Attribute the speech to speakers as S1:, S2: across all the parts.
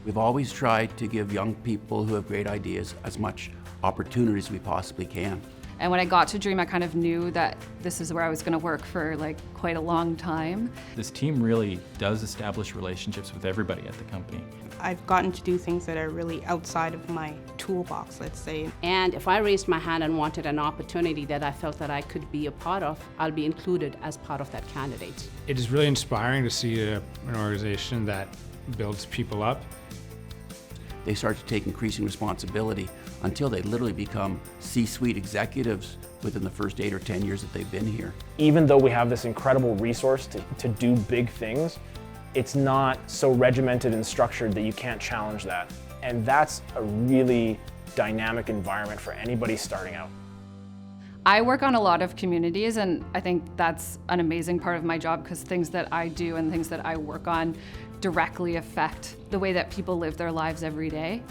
S1: We've always tried to give young people who have great ideas as much opportunity as we possibly can.
S2: And when I got to Dream, I kind of knew that this is where I was going to work for quite a long time.
S3: This team really does establish relationships with everybody at the company.
S4: I've gotten to do things that are really outside of my toolbox, let's say.
S5: And if I raised my hand and wanted an opportunity that I felt that I could be a part of, I'll be included as part of that candidate.
S6: It is really inspiring to see an organization that builds people up.
S1: They start to take increasing responsibility until they literally become C-suite executives within the first 8 or 10 years that they've been here.
S7: Even though we have this incredible resource to do big things, it's not so regimented and structured that you can't challenge that. And that's a really dynamic environment for anybody starting out.
S2: I work on a lot of communities, and I think that's an amazing part of my job because things that I do and things that I work on directly affect the way that people live their lives every day.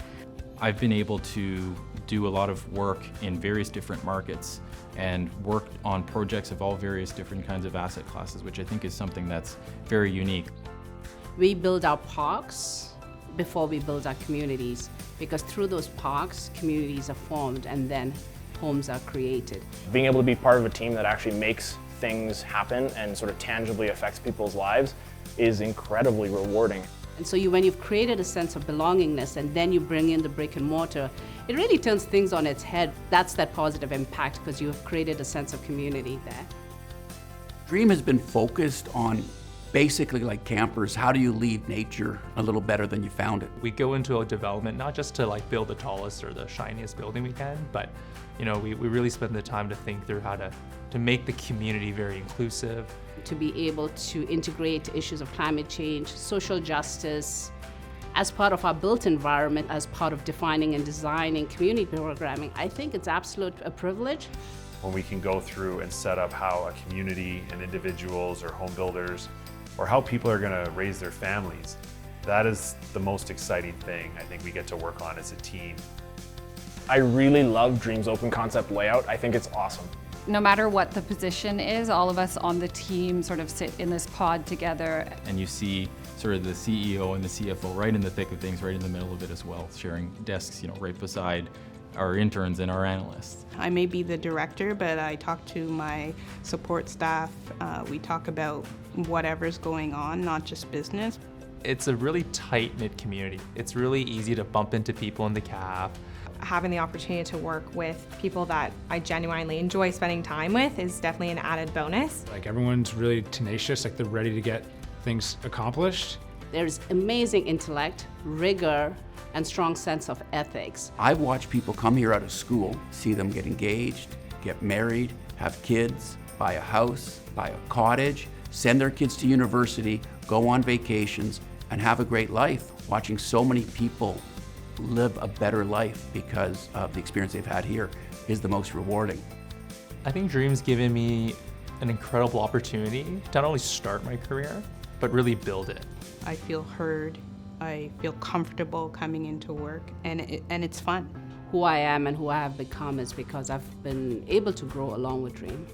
S3: I've been able to do a lot of work in various different markets and work on projects of all various different kinds of asset classes, which I think is something that's very unique.
S5: We build our parks before we build our communities, because through those parks, communities are formed and then homes are created.
S7: Being able to be part of a team that actually makes things happen and sort of tangibly affects people's lives is incredibly rewarding.
S5: And so when you've created a sense of belongingness and then you bring in the brick and mortar, it really turns things on its head. That's that positive impact because you have created a sense of community there.
S1: Dream has been focused on basically like campers, how do you leave nature a little better than you found it?
S8: We go into a development not just to build the tallest or the shiniest building we can, but we really spend the time to think through how to make the community very inclusive.
S5: To be able to integrate issues of climate change, social justice, as part of our built environment, as part of defining and designing community programming, I think it's absolute a privilege.
S9: When we can go through and set up how a community and individuals or home builders or how people are going to raise their families, that is the most exciting thing I think we get to work on as a team.
S7: I really love Dream's open concept layout. I think it's awesome.
S2: No matter what the position is, all of us on the team sort of sit in this pod together.
S3: And you see sort of the CEO and the CFO right in the thick of things, right in the middle of it as well, sharing desks, right beside our interns and our analysts.
S4: I may be the director, but I talk to my support staff. We talk about whatever's going on, not just business.
S8: It's a really tight-knit community. It's really easy to bump into people in the cab.
S10: Having the opportunity to work with people that I genuinely enjoy spending time with is definitely an added bonus.
S6: Everyone's really tenacious, they're ready to get things accomplished.
S5: There's amazing intellect, rigor, and strong sense of ethics.
S1: I've watched people come here out of school, see them get engaged, get married, have kids, buy a house, buy a cottage, send their kids to university, go on vacations, and have a great life. Watching so many people live a better life because of the experience they've had here is the most rewarding.
S8: I think Dream's given me an incredible opportunity to not only start my career, but really build it.
S4: I feel heard. I feel comfortable coming into work, and it's fun.
S5: Who I am and who I have become is because I've been able to grow along with Dream.